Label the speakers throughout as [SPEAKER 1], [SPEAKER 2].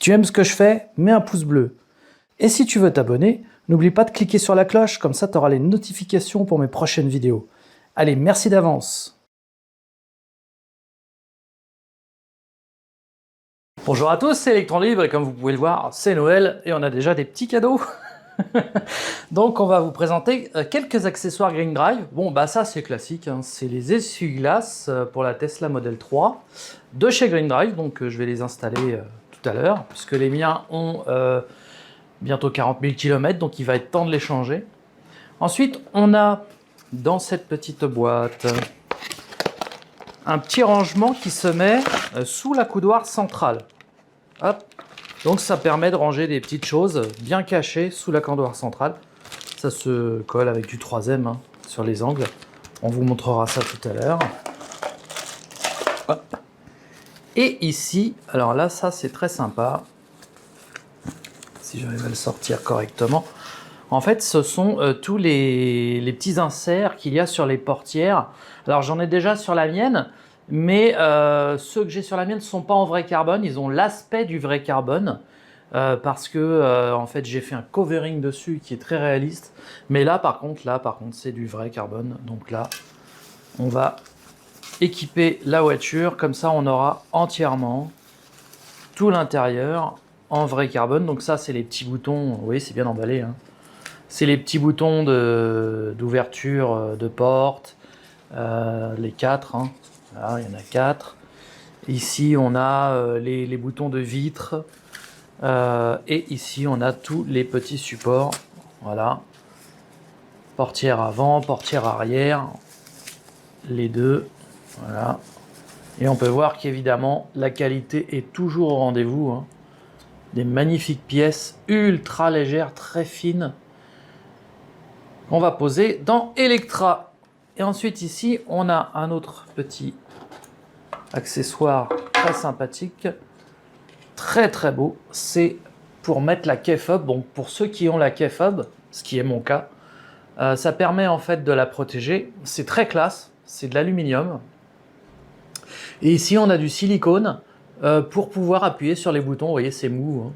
[SPEAKER 1] tu aimes ce que je fais, mets un pouce bleu. Et si tu veux t'abonner, n'oublie pas de cliquer sur la cloche, comme ça tu auras les notifications pour mes prochaines vidéos. Allez, merci d'avance. Bonjour à tous, c'est Electron Libre et comme vous pouvez le voir, c'est Noël et on a déjà des petits cadeaux. Donc on va vous présenter quelques accessoires Green Drive. Bon bah ça c'est classique, hein. C'est les essuie-glaces pour la Tesla Model 3 de chez Green Drive. Donc je vais les installer tout à l'heure puisque les miens ont bientôt 40 000 km, donc il va être temps de les changer. Ensuite on a dans cette petite boîte un petit rangement qui se met sous la coudoir centrale. Hop. Donc ça permet de ranger des petites choses bien cachées sous la coudoir centrale. Ça se colle avec du 3M hein, sur les angles. On vous montrera ça tout à l'heure. Et ici, alors là, ça c'est très sympa. Si j'arrive à le sortir correctement. En fait, ce sont tous les petits inserts qu'il y a sur les portières. Alors j'en ai déjà sur la mienne. Mais ceux que j'ai sur la mienne ne sont pas en vrai carbone, ils ont l'aspect du vrai carbone parce que en fait j'ai fait un covering dessus qui est très réaliste. Mais là par contre c'est du vrai carbone. Donc là on va équiper la voiture, comme ça on aura entièrement tout l'intérieur en vrai carbone. Donc ça c'est les petits boutons, vous voyez c'est bien emballé, hein. C'est les petits boutons d'ouverture de porte, les 4 hein. Voilà, il y en a 4. Ici, on a les boutons de vitre. Et ici, on a tous les petits supports. Voilà. Portière avant, portière arrière. Les deux. Voilà. Et on peut voir qu'évidemment, la qualité est toujours au rendez-vous, hein. Des magnifiques pièces ultra légères, très fines. On va poser dans Electra. Et ensuite, ici, on a un autre petit accessoire très sympathique, très très beau, c'est pour mettre la key fob. Bon, pour ceux qui ont la key fob, ce qui est mon cas, ça permet en fait de la protéger. C'est très classe, c'est de l'aluminium. Et ici on a du silicone pour pouvoir appuyer sur les boutons. Vous voyez, c'est mou,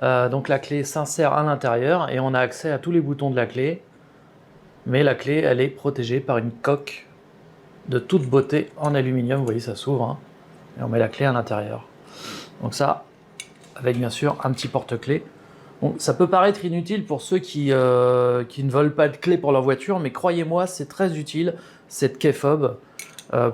[SPEAKER 1] hein. Donc la clé s'insère à l'intérieur et on a accès à tous les boutons de la clé. Mais la clé, elle est protégée par une coque de toute beauté en aluminium. Vous voyez, ça s'ouvre, hein, et on met la clé à l'intérieur. Donc ça, avec bien sûr un petit porte-clés. Bon, ça peut paraître inutile pour ceux qui ne veulent pas de clé pour leur voiture, mais croyez-moi, c'est très utile, cette key fob,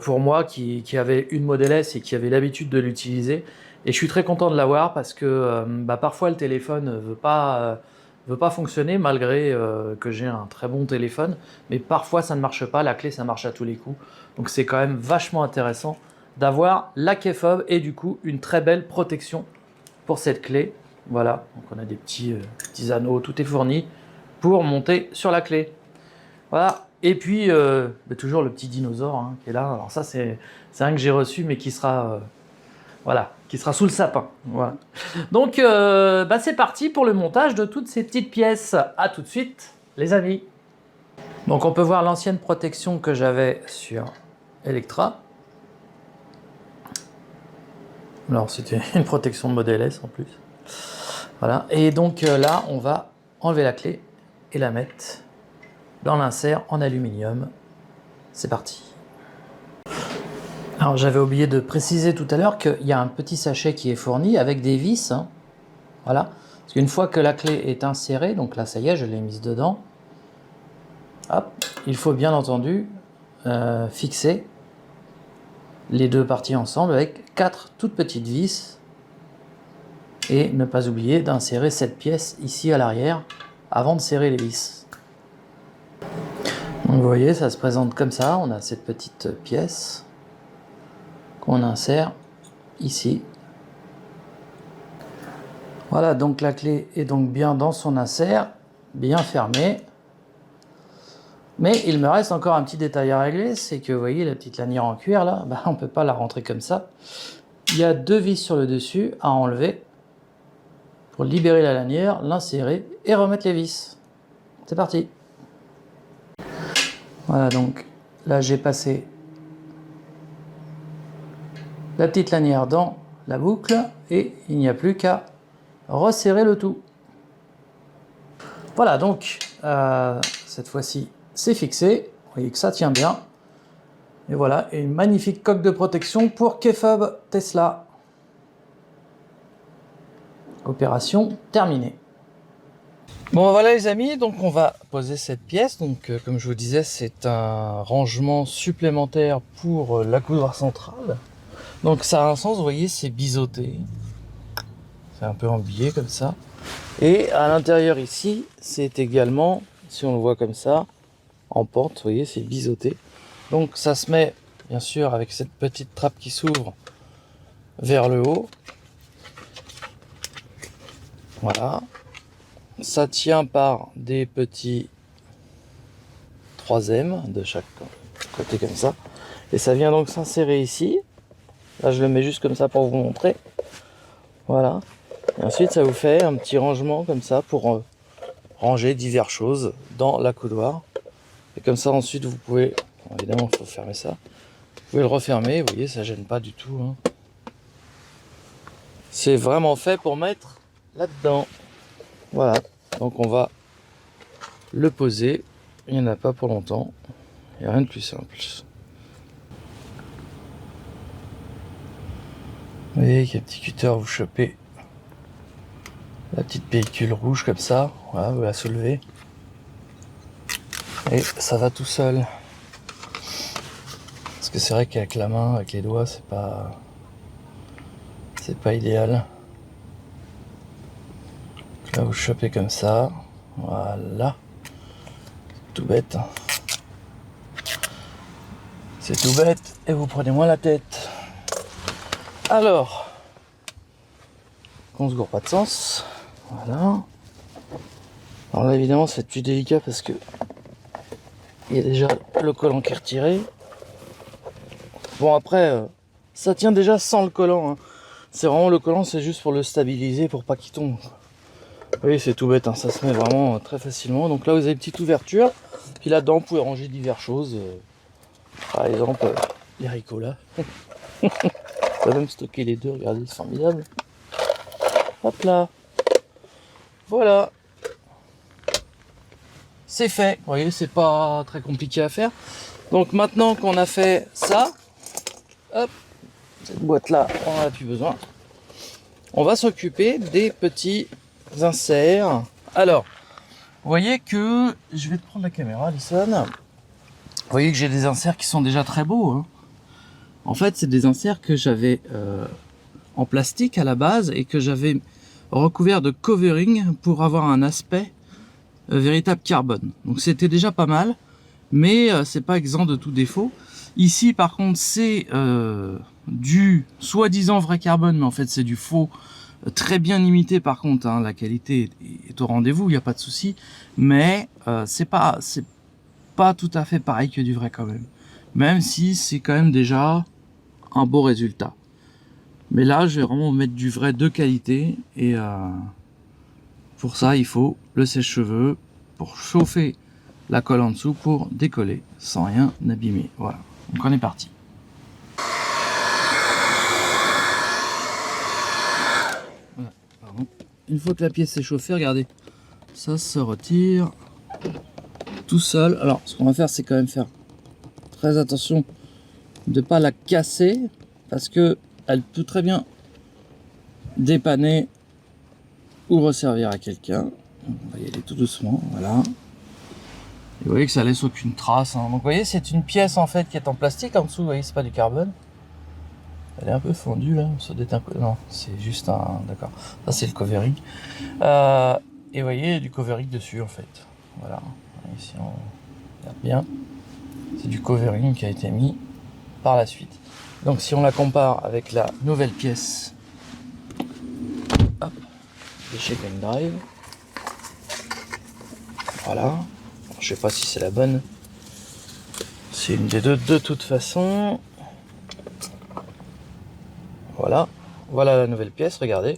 [SPEAKER 1] pour moi qui avait une Model S et qui avait l'habitude de l'utiliser. Et je suis très content de l'avoir parce que parfois le téléphone ne veut pas fonctionner malgré que j'ai un très bon téléphone, mais parfois ça ne marche pas, la clé ça marche à tous les coups. Donc c'est quand même vachement intéressant d'avoir la key fob et du coup une très belle protection pour cette clé. Voilà, donc on a des petits anneaux, tout est fourni pour monter sur la clé. Voilà, et puis toujours le petit dinosaure hein, qui est là. Alors ça c'est un que j'ai reçu mais qui sera voilà, qui sera sous le sapin. Voilà. Donc c'est parti pour le montage de toutes ces petites pièces. À tout de suite les amis. Donc on peut voir l'ancienne protection que j'avais sur Electra. Alors c'était une protection de Model S en plus. Voilà, et donc là on va enlever la clé et la mettre dans l'insert en aluminium. C'est parti. Alors j'avais oublié de préciser tout à l'heure qu'il y a un petit sachet qui est fourni avec des vis, hein. Voilà, parce qu'une fois que la clé est insérée, donc là ça y est, je l'ai mise dedans. Hop, il faut bien entendu fixer les deux parties ensemble avec 4 toutes petites vis et ne pas oublier d'insérer cette pièce ici à l'arrière avant de serrer les vis. Donc vous voyez, ça se présente comme ça. On a cette petite pièce qu'on insère ici. Voilà, donc la clé est donc bien dans son insert, bien fermée. Mais il me reste encore un petit détail à régler, c'est que vous voyez la petite lanière en cuir là, on ne peut pas la rentrer comme ça. Il y a 2 vis sur le dessus à enlever pour libérer la lanière, l'insérer et remettre les vis. C'est parti. Voilà, donc là j'ai passé la petite lanière dans la boucle et il n'y a plus qu'à resserrer le tout. Voilà, donc cette fois-ci c'est fixé. Vous voyez que ça tient bien. Et voilà, une magnifique coque de protection pour Kefub Tesla. Opération terminée. Bon voilà les amis, donc on va poser cette pièce. Donc comme je vous disais, c'est un rangement supplémentaire pour l'accoudoir central. Donc ça a un sens, vous voyez, c'est biseauté. C'est un peu embillé comme ça. Et à l'intérieur ici, c'est également, si on le voit comme ça, en pente, vous voyez, c'est biseauté. Donc ça se met, bien sûr, avec cette petite trappe qui s'ouvre vers le haut. Voilà. Ça tient par des petits 3M de chaque côté comme ça. Et ça vient donc s'insérer ici. Là, je le mets juste comme ça pour vous montrer. Voilà. Et ensuite, ça vous fait un petit rangement comme ça pour ranger diverses choses dans l'accoudoir. Et comme ça, ensuite, vous pouvez... Bon, évidemment, il faut fermer ça. Vous pouvez le refermer. Vous voyez, ça gêne pas du tout. Hein. C'est vraiment fait pour mettre là-dedans. Voilà. Donc, on va le poser. Il n'y en a pas pour longtemps. Il n'y a rien de plus simple. Vous voyez, avec un petit cutter, vous chopez la petite pellicule rouge comme ça. Voilà, vous la soulevez. Et ça va tout seul. Parce que c'est vrai qu'avec la main, avec les doigts, c'est pas idéal. Donc là, vous chopez comme ça. Voilà. Tout bête. C'est tout bête. Et vous prenez moins la tête. Alors, qu'on se gourre pas de sens. Voilà. Alors là, évidemment, c'est plus délicat parce que il y a déjà le collant qui est retiré. Bon, après, ça tient déjà sans le collant. Hein. C'est vraiment le collant, c'est juste pour le stabiliser, pour pas qu'il tombe. Oui, c'est tout bête, hein. Ça se met vraiment très facilement. Donc là, vous avez une petite ouverture. Puis là-dedans, vous pouvez ranger diverses choses. Par exemple, les haricots là. On peut même stocker les deux, regardez, c'est formidable. Hop là. Voilà. C'est fait. Vous voyez, c'est pas très compliqué à faire. Donc maintenant qu'on a fait ça, hop, cette boîte là, on n'en a plus besoin. On va s'occuper des petits inserts. Alors, vous voyez que, je vais te prendre la caméra, Alison. Vous voyez que j'ai des inserts qui sont déjà très beaux. Hein. En fait, c'est des inserts que j'avais en plastique à la base et que j'avais recouvert de covering pour avoir un aspect véritable carbone. Donc c'était déjà pas mal, mais c'est pas exempt de tout défaut. Ici, par contre, c'est du soi-disant vrai carbone, mais en fait c'est du faux, très bien imité. Par contre, hein, la qualité est au rendez-vous, il n'y a pas de souci, mais c'est pas tout à fait pareil que du vrai quand même si c'est quand même déjà un beau résultat. Mais là, je vais vraiment mettre du vrai de qualité et pour ça, il faut le sèche-cheveux pour chauffer la colle en dessous pour décoller sans rien abîmer. Voilà, donc on est parti. Voilà. Pardon. Une fois que la pièce est chauffée, regardez, ça se retire tout seul. Alors, ce qu'on va faire, c'est quand même faire très attention de ne pas la casser parce que elle peut très bien dépanner ou resservir à quelqu'un. On va y aller tout doucement, voilà. Et vous voyez que ça laisse aucune trace. Hein. Donc vous voyez, c'est une pièce en fait qui est en plastique en dessous. Vous voyez, c'est pas du carbone. Elle est un peu fondue là. Ça doit être un peu... Non, c'est juste un. D'accord. Ça c'est le covering. Et vous voyez, il y a du covering dessus en fait. Voilà. Ici on regarde bien. C'est du covering qui a été mis par la suite. Donc si on la compare avec la nouvelle pièce, hop, de chez Pendrive, voilà. Je sais pas si c'est la bonne. C'est une des deux de toute façon. Voilà. Voilà la nouvelle pièce, regardez.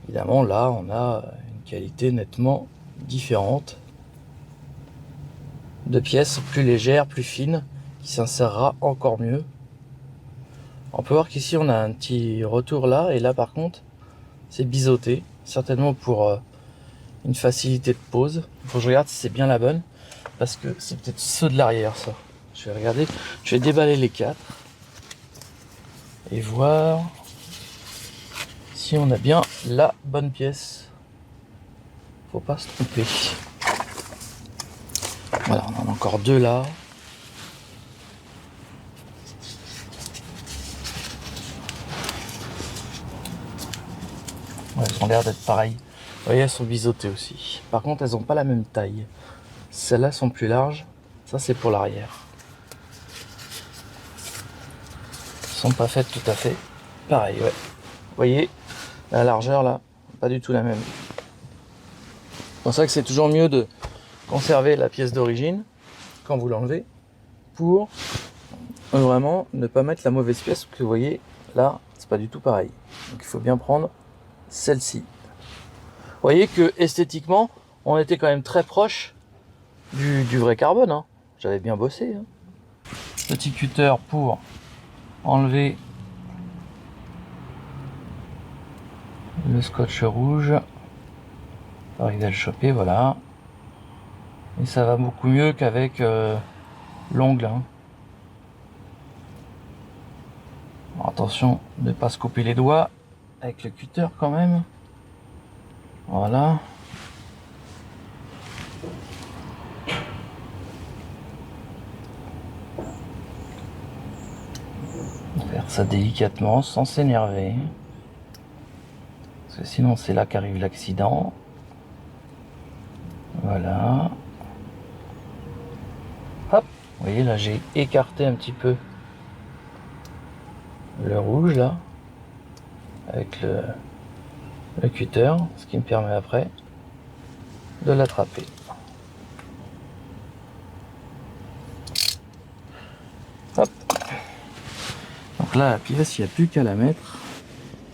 [SPEAKER 1] Évidemment, là, on a une qualité nettement différente. De pièces plus légères, plus fines, qui s'insérera encore mieux. On peut voir qu'ici, on a un petit retour là, et là, par contre, C'est biseauté, certainement pour une facilité de pose. Il faut que je regarde si c'est bien la bonne, parce que c'est peut-être ceux de l'arrière, ça. Je vais regarder, je vais déballer les 4 et voir si on a bien la bonne pièce. Faut pas se tromper. Voilà, on en a encore 2 là. Ouais, elles ont l'air d'être pareilles. Vous voyez, elles sont biseautées aussi. Par contre, elles n'ont pas la même taille. Celles-là sont plus larges. Ça, c'est pour l'arrière. Elles sont pas faites tout à fait pareil, ouais. Vous voyez, la largeur là, pas du tout la même. C'est pour ça que c'est toujours mieux de conserver la pièce d'origine quand vous l'enlevez pour vraiment ne pas mettre la mauvaise pièce, que vous voyez là, c'est pas du tout pareil. Donc il faut bien prendre celle-ci. Vous voyez que esthétiquement, on était quand même très proche du vrai carbone. Hein. J'avais bien bossé. Hein. Petit cutter pour enlever le scotch rouge. Arriver à le choper, voilà. Et ça va beaucoup mieux qu'avec l'ongle. Hein. Attention de ne pas se couper les doigts avec le cutter quand même. Voilà. Faire ça délicatement sans s'énerver. Parce que sinon c'est là qu'arrive l'accident. Voilà. Hop. Vous voyez là j'ai écarté un petit peu le rouge là. Avec le cutter. Ce qui me permet après de l'attraper. Hop. Donc là la pièce, il n'y a plus qu'à la mettre.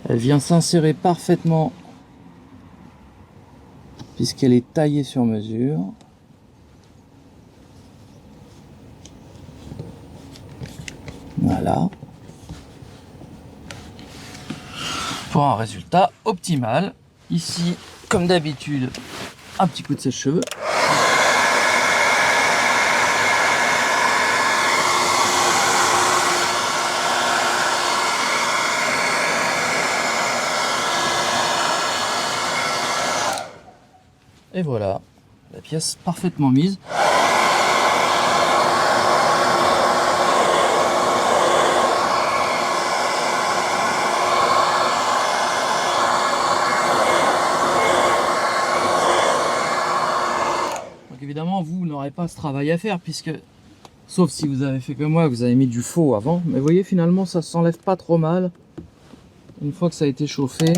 [SPEAKER 1] Elle vient s'insérer parfaitement puisqu'elle est taillée sur mesure. Voilà. Pour un résultat optimal. Ici, comme d'habitude, un petit coup de sèche-cheveux. Et voilà, la pièce parfaitement mise. Donc évidemment, vous n'aurez pas ce travail à faire puisque, sauf si vous avez fait comme moi, vous avez mis du faux avant. Mais vous voyez, finalement, ça s'enlève pas trop mal une fois que ça a été chauffé.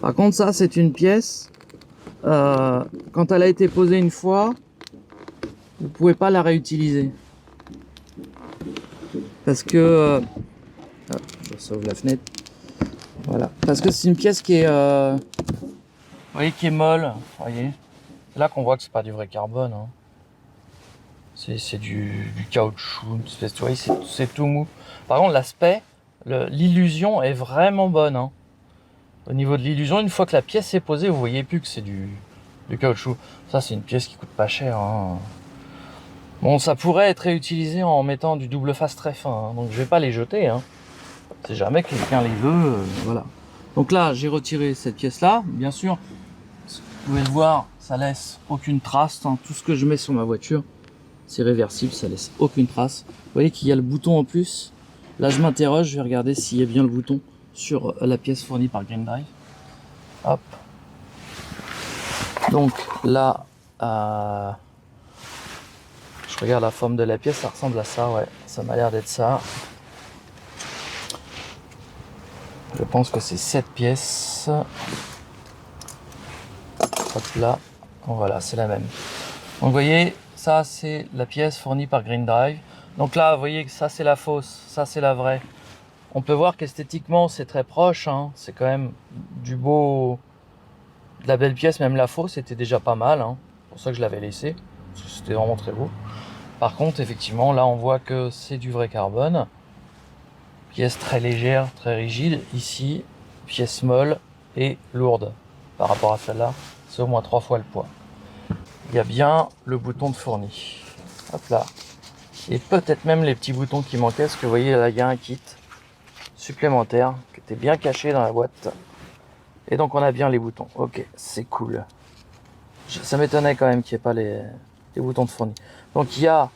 [SPEAKER 1] Par contre, ça, c'est une pièce, quand elle a été posée une fois, vous pouvez pas la réutiliser. Parce que... hop, je sauve la fenêtre. Voilà. Parce que c'est une pièce qui est... vous voyez, qui est molle. Vous voyez. C'est là qu'on voit que c'est pas du vrai carbone. Hein. C'est du caoutchouc. Vous voyez, c'est tout mou. Par contre, l'aspect, l'illusion est vraiment bonne. Hein. Au niveau de l'illusion, une fois que la pièce est posée, vous voyez plus que c'est du caoutchouc. Ça, c'est une pièce qui coûte pas cher. Hein. Bon, ça pourrait être réutilisé en mettant du double face très fin. Hein. Donc, je vais pas les jeter. Hein. Si jamais quelqu'un les veut, voilà. Donc là, j'ai retiré cette pièce-là. Bien sûr, vous pouvez le voir, ça laisse aucune trace. Hein. Tout ce que je mets sur ma voiture, c'est réversible, ça laisse aucune trace. Vous voyez qu'il y a le bouton en plus. Là, je m'interroge, je vais regarder s'il y a bien le bouton sur la pièce fournie par Green Drive. Hop. Donc là, je regarde la forme de la pièce, ça ressemble à ça, ouais. Ça m'a l'air d'être ça. Je pense que c'est cette pièce. Hop là. Voilà, c'est la même. Donc vous voyez, ça c'est la pièce fournie par Green Drive. Donc là, vous voyez que ça c'est la fausse, ça c'est la vraie. On peut voir qu'esthétiquement c'est très proche, hein. C'est quand même du beau de la belle pièce, même la fausse était déjà pas mal, hein. C'est pour ça que je l'avais laissé, parce que c'était vraiment très beau. Par contre, effectivement, là on voit que c'est du vrai carbone. Pièce très légère, très rigide. Ici, pièce molle et lourde. Par rapport à celle-là, c'est au moins 3 fois le poids. Il y a bien le bouton de fourni. Hop là. Et peut-être même les petits boutons qui manquaient, parce que vous voyez là, il y a un kit supplémentaire qui était bien caché dans la boîte. Et donc on a bien les boutons. Ok, c'est cool. Ça m'étonnait quand même qu'il n'y ait pas les boutons de fourni. Donc il y a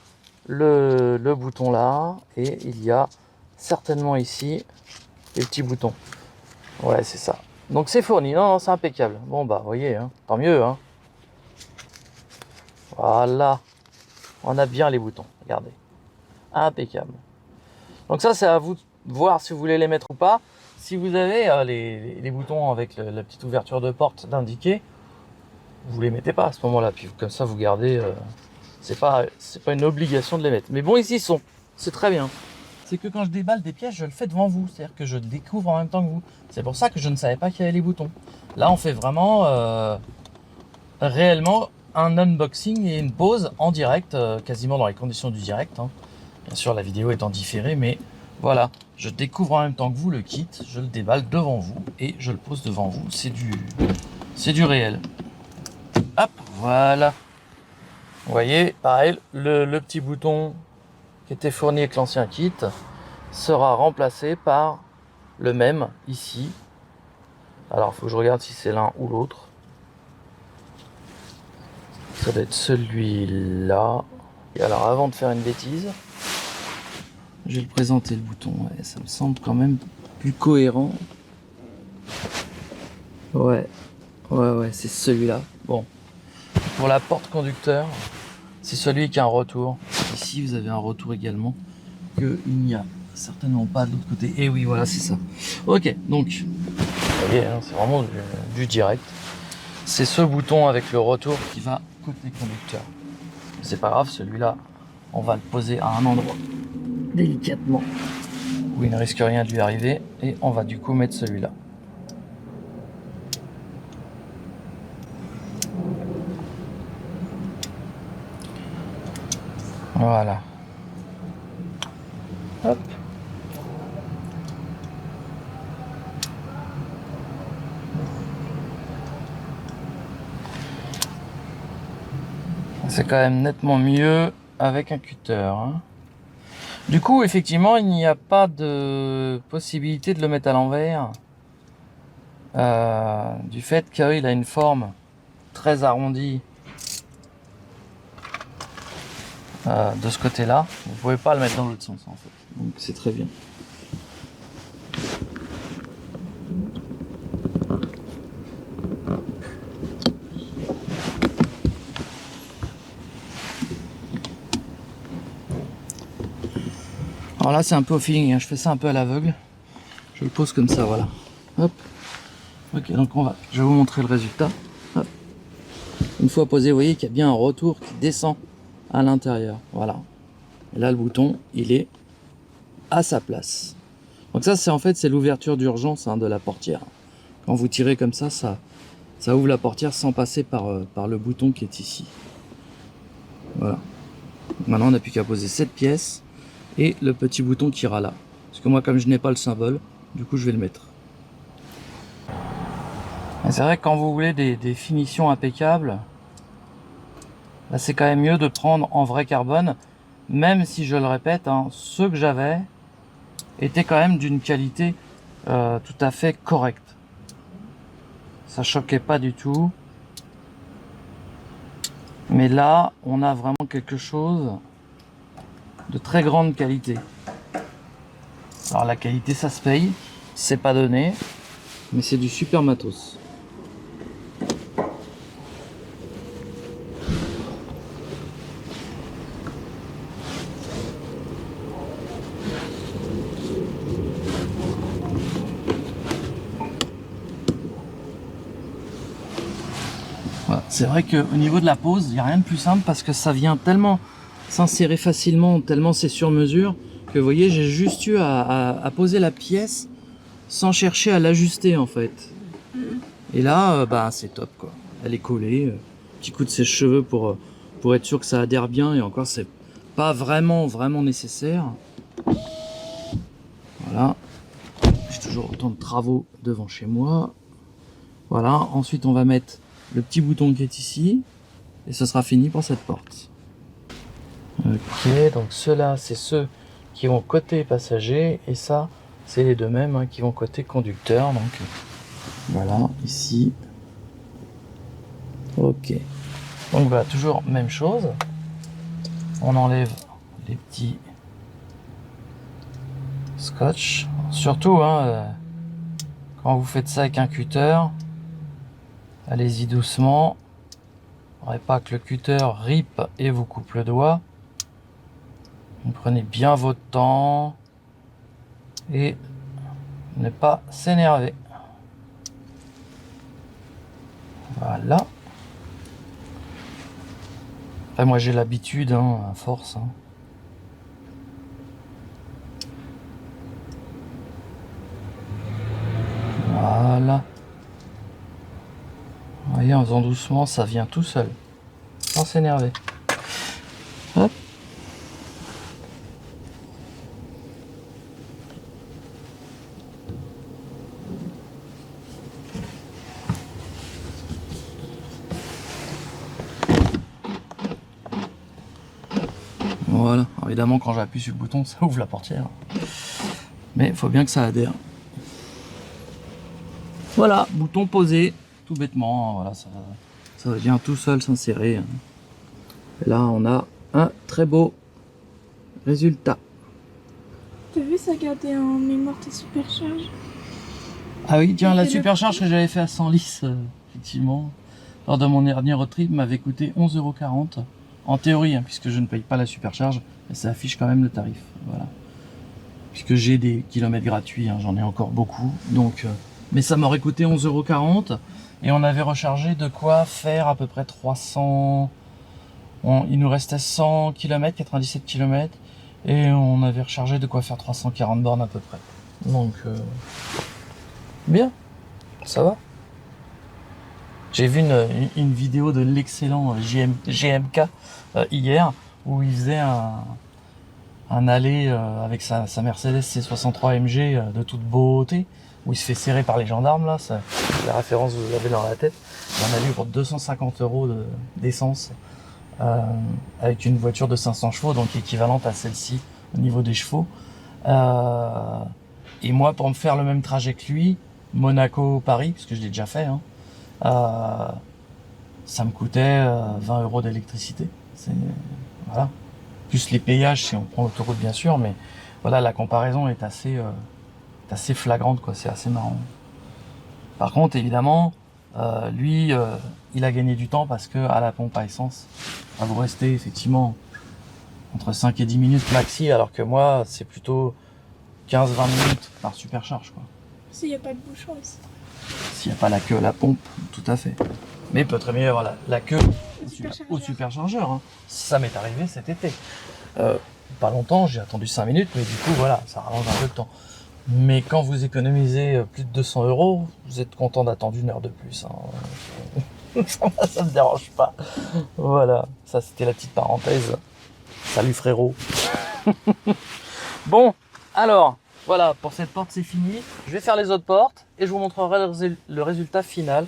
[SPEAKER 1] le bouton là, et il y a certainement ici les petits boutons. Ouais, c'est ça. Donc c'est fourni. Non, non, c'est impeccable. Bon bah, vous voyez, hein, tant mieux. Hein. Voilà. On a bien les boutons. Regardez. Impeccable. Donc ça, c'est à vous de voir si vous voulez les mettre ou pas. Si vous avez les boutons avec la petite ouverture de porte d'indiquer, vous les mettez pas à ce moment-là. Puis comme ça, vous gardez. C'est pas une obligation de les mettre. Mais bon, ici ils sont. C'est très bien. C'est que quand je déballe des pièces, je le fais devant vous. C'est-à-dire que je découvre en même temps que vous. C'est pour ça que je ne savais pas qu'il y avait les boutons. Là, on fait vraiment réellement un unboxing et une pause en direct, quasiment dans les conditions du direct. Hein. Bien sûr, la vidéo est en différé, mais voilà. Je découvre en même temps que vous le kit, je le déballe devant vous et je le pose devant vous. C'est du réel. Hop, voilà. Vous voyez, pareil, le petit bouton qui était fourni avec l'ancien kit sera remplacé par le même ici. Alors, il faut que je regarde si c'est l'un ou l'autre. Ça doit être celui-là. Et alors, avant de faire une bêtise, je vais le présenter le bouton. Ouais, ça me semble quand même plus cohérent. Ouais, c'est celui-là. Bon, pour la porte conducteur, c'est celui qui a un retour. Ici, vous avez un retour également qu'il n'y a certainement pas de l'autre côté. Et oui, voilà, c'est ça. Ok, donc, vous voyez, hein, c'est vraiment du direct. C'est ce bouton avec le retour qui va côté conducteur. C'est pas grave, celui-là, on va le poser à un endroit délicatement où il ne risque rien de lui arriver. Et on va du coup mettre celui-là. Voilà. Hop. C'est quand même nettement mieux avec un cutter. Hein. Du coup, effectivement, il n'y a pas de possibilité de le mettre à l'envers. Du fait qu'il a une forme très arrondie de ce côté-là. Vous pouvez pas le mettre dans l'autre sens en fait. Donc c'est très bien. Alors là c'est un peu au feeling, hein. Je fais ça un peu à l'aveugle. Je le pose comme ça, voilà. Hop. Ok, donc je vais vous montrer le résultat. Hop. Une fois posé, vous voyez qu'il y a bien un retour qui descend à l'intérieur. Voilà. Et là le bouton, il est à sa place. Donc ça c'est en fait c'est l'ouverture d'urgence hein, de la portière. Quand vous tirez comme ça, ça ouvre la portière sans passer par le bouton qui est ici. Voilà. Maintenant on n'a plus qu'à poser cette pièce et le petit bouton qui ira là. Parce que moi comme je n'ai pas le symbole, du coup je vais le mettre. C'est vrai que quand vous voulez des finitions impeccables, là c'est quand même mieux de prendre en vrai carbone, même si je le répète, hein, ceux que j'avais étaient quand même d'une qualité tout à fait correcte. Ça choquait pas du tout. Mais là, on a vraiment quelque chose de très grande qualité. Alors la qualité, ça se paye, c'est pas donné, mais c'est du super matos. Voilà. C'est vrai qu'au niveau de la pose, il n'y a rien de plus simple parce que ça vient tellement s'insérer facilement, tellement c'est sur mesure, que vous voyez, j'ai juste eu à poser la pièce sans chercher à l'ajuster en fait. Et là, bah, c'est top quoi. Elle est collée. Petit coup de sèche-cheveux pour être sûr que ça adhère bien. Et encore, c'est pas vraiment nécessaire. Voilà. J'ai toujours autant de travaux devant chez moi. Voilà. Ensuite, on va mettre le petit bouton qui est ici. Et ce sera fini pour cette porte. Ok, donc ceux-là, c'est ceux qui vont côté passager. Et ça, c'est les deux mêmes hein, qui vont côté conducteur. Donc voilà, ici. Ok. Donc voilà, toujours même chose. On enlève les petits scotch. Surtout, hein, quand vous faites ça avec un cutter, allez-y doucement. Faudrait pas que le cutter rip et vous coupe le doigt. Vous prenez bien votre temps et ne pas s'énerver. Voilà. Après, moi j'ai l'habitude, hein, à force. Hein. Voilà. Vous voyez, en faisant doucement, ça vient tout seul. Sans s'énerver. Hop. Voilà. Alors, évidemment, quand j'appuie sur le bouton, ça ouvre la portière. Mais il faut bien que ça adhère. Voilà, bouton posé, tout bêtement. Voilà, ça vient tout seul s'insérer. Et là, on a un très beau résultat.
[SPEAKER 2] T'as vu, ça gardait en mémoire tes supercharges.
[SPEAKER 1] Ah oui, tiens, la supercharge que j'avais fait à 100 litres, effectivement, lors de mon dernier road trip, m'avait coûté 11,40 €. En théorie, hein, puisque je ne paye pas la supercharge, mais ça affiche quand même le tarif. Voilà. Puisque j'ai des kilomètres gratuits, hein, j'en ai encore beaucoup. Donc, mais ça m'aurait coûté 11,40 € et on avait rechargé de quoi faire à peu près 300. Il nous restait 100 km, 97 km, et on avait rechargé de quoi faire 340 bornes à peu près. Donc, bien, ça va. J'ai vu une vidéo de l'excellent GMK hier, où il faisait un aller avec sa Mercedes C63 AMG de toute beauté, où il se fait serrer par les gendarmes, là, la référence vous l'avez dans la tête. On a lu pour 250 € d'essence. Avec une voiture de 500 chevaux, donc équivalente à celle-ci au niveau des chevaux. Et moi, pour me faire le même trajet que lui, Monaco-Paris, puisque je l'ai déjà fait, hein, ça me coûtait 20 € d'électricité. Voilà. Plus les péages si on prend l'autoroute, bien sûr, mais voilà, la comparaison est assez flagrante, quoi. C'est assez marrant. Par contre, évidemment, lui, il a gagné du temps parce que à la pompe à essence, vous restez effectivement entre 5 et 10 minutes maxi, alors que moi, c'est plutôt 15-20 minutes par supercharge, quoi.
[SPEAKER 2] S'il n'y a pas de bouchon ici.
[SPEAKER 1] S'il n'y a pas la queue à la pompe, tout à fait. Mais il peut très bien y avoir la queue au superchargeur. Hein. Ça m'est arrivé cet été. Pas longtemps, j'ai attendu 5 minutes, mais du coup, voilà, ça rallonge un peu le temps. Mais quand vous économisez plus de 200 €, vous êtes content d'attendre 1 heure de plus. Hein. Ça me dérange pas. Voilà, ça c'était la petite parenthèse. Salut frérot. Bon, alors, voilà, pour cette porte c'est fini. Je vais faire les autres portes et je vous montrerai le résultat final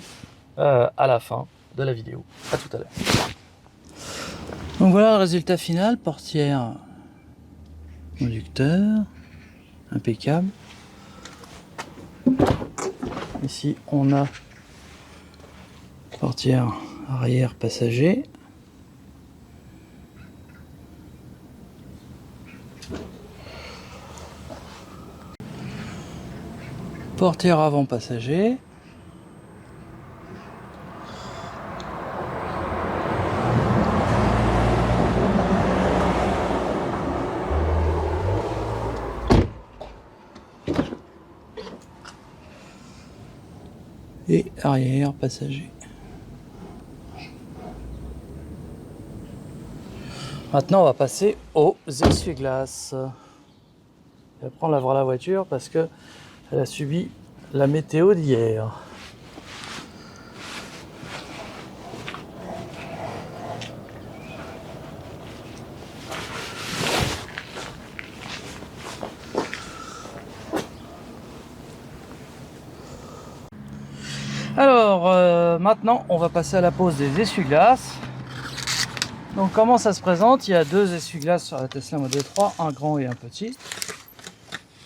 [SPEAKER 1] à la fin de la vidéo. À tout à l'heure. Donc voilà le résultat final, portière, conducteur, impeccable. Ici on a portière arrière passager. Portière avant passager. Et arrière passager. Maintenant on va passer aux essuie-glaces. Je vais prendre voir la voiture parce que elle a subi la météo d'hier. Alors maintenant, on va passer à la pose des essuie-glaces. Donc comment ça se présente? Il y a deux essuie-glaces sur la Tesla Model 3, un grand et un petit.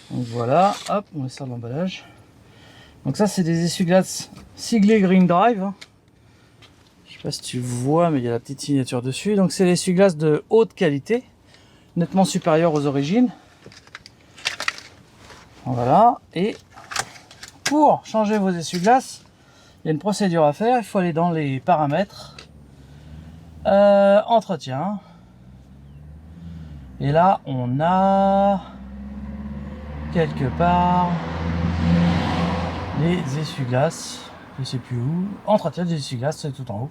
[SPEAKER 1] Donc voilà, hop, on met ça dans l'emballage. Donc ça, c'est des essuie-glaces siglés Green Drive. Je sais pas si tu vois, mais il y a la petite signature dessus. Donc c'est des essuie-glaces de haute qualité, nettement supérieures aux origines. Voilà, et pour changer vos essuie-glaces, il y a une procédure à faire. Il faut aller dans les paramètres. Entretien, et là on a quelque part les essuie-glaces, je sais plus où, entretien des essuie-glaces, c'est tout en haut.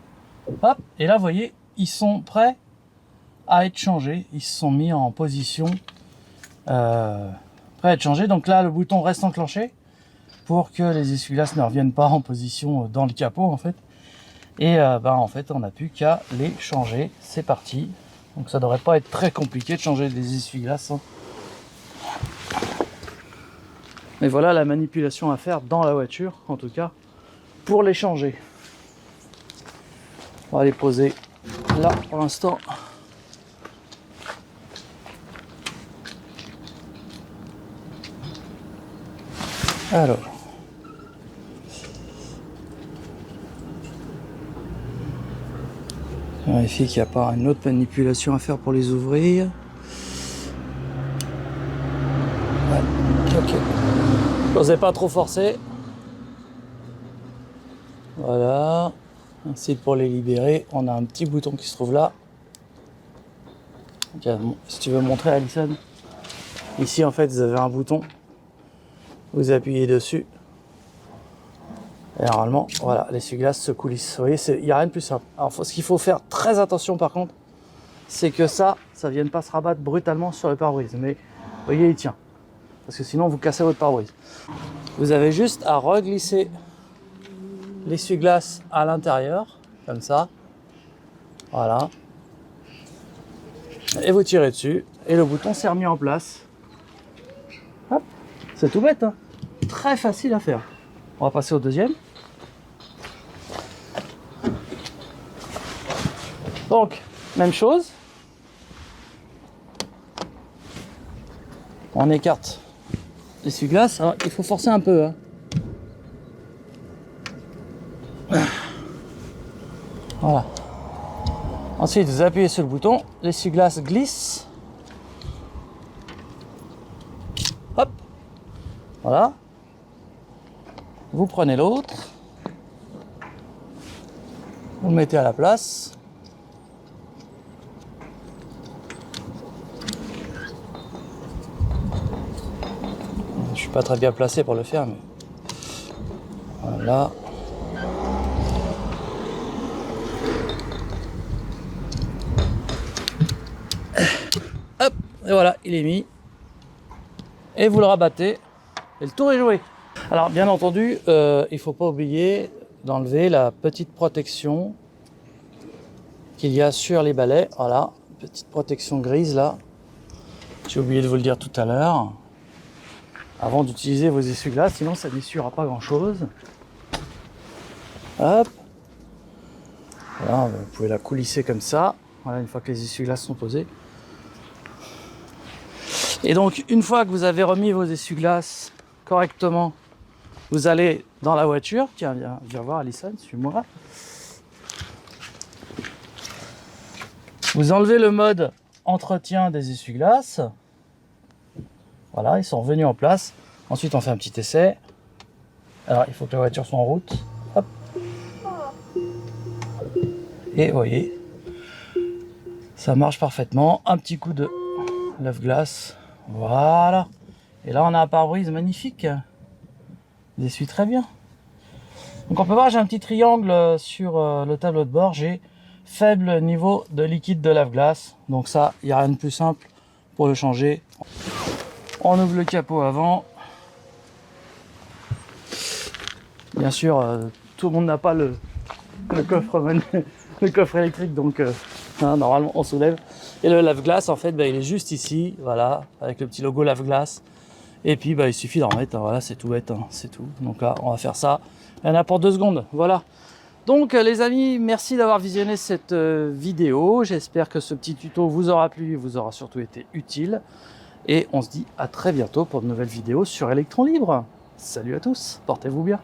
[SPEAKER 1] Hop, et là vous voyez, ils sont prêts à être changés, ils se sont mis en position prêts à être changés. Donc là le bouton reste enclenché pour que les essuie-glaces ne reviennent pas en position dans le capot en fait. Et en fait on n'a plus qu'à les changer, c'est parti. Donc ça devrait pas être très compliqué de changer des essuie-glaces, hein. Mais voilà la manipulation à faire dans la voiture, en tout cas pour les changer. On va les poser là pour l'instant. Alors vérifier qu'il n'y a pas une autre manipulation à faire pour les ouvrir. Ouais, ok. N'osez pas trop forcer. Voilà. Ensuite, pour les libérer, on a un petit bouton qui se trouve là. Si tu veux montrer, Alison. Ici, en fait, vous avez un bouton. Vous appuyez dessus. Et normalement, voilà, l'essuie-glace se coulisse. Vous voyez, il n'y a rien de plus simple. Alors, ce qu'il faut faire très attention par contre, c'est que ça ne vienne pas se rabattre brutalement sur le pare-brise. Mais vous voyez, il tient. Parce que sinon, vous cassez votre pare-brise. Vous avez juste à reglisser l'essuie-glace à l'intérieur, comme ça. Voilà. Et vous tirez dessus. Et le bouton s'est remis en place. Hop. C'est tout bête, hein. Très facile à faire. On va passer au deuxième. Donc, même chose. On écarte l'essuie-glace. Alors, il faut forcer un peu, hein. Voilà. Ensuite, vous appuyez sur le bouton. L'essuie-glace glisse. Hop. Voilà. Vous prenez l'autre. Vous le mettez à la place. Je suis pas très bien placé pour le faire, mais voilà. Hop, et voilà, il est mis. Et vous le rabattez. Et le tour est joué. Alors, bien entendu, il ne faut pas oublier d'enlever la petite protection qu'il y a sur les balais. Voilà, petite protection grise là. J'ai oublié de vous le dire tout à l'heure. Avant d'utiliser vos essuie-glaces, sinon ça n'essuiera pas grand-chose. Hop. Voilà, vous pouvez la coulisser comme ça. Voilà, une fois que les essuie-glaces sont posés. Et donc, une fois que vous avez remis vos essuie-glaces correctement, vous allez dans la voiture. Tiens, viens voir, Alison, suis-moi. Vous enlevez le mode entretien des essuie-glaces. Voilà, ils sont revenus en place. Ensuite, on fait un petit essai. Alors, il faut que la voiture soit en route. Hop. Et vous voyez, ça marche parfaitement. Un petit coup de lave-glace. Voilà. Et là, on a un pare-brise magnifique. Il essuie très bien. Donc, on peut voir, j'ai un petit triangle sur le tableau de bord. J'ai faible niveau de liquide de lave-glace. Donc ça, il n'y a rien de plus simple pour le changer. On ouvre le capot avant. Bien sûr, tout le monde n'a pas le coffre électrique, donc normalement on soulève. Et le lave-glace, en fait, il est juste ici, voilà, avec le petit logo lave-glace. Et puis bah, il suffit d'en mettre, hein, voilà, c'est tout bête, hein, c'est tout. Donc là, on va faire ça, il y en a pour 2 secondes, voilà. Donc les amis, merci d'avoir visionné cette vidéo. J'espère que ce petit tuto vous aura plu et vous aura surtout été utile. Et on se dit à très bientôt pour de nouvelles vidéos sur Electron Libre. Salut à tous, portez-vous bien.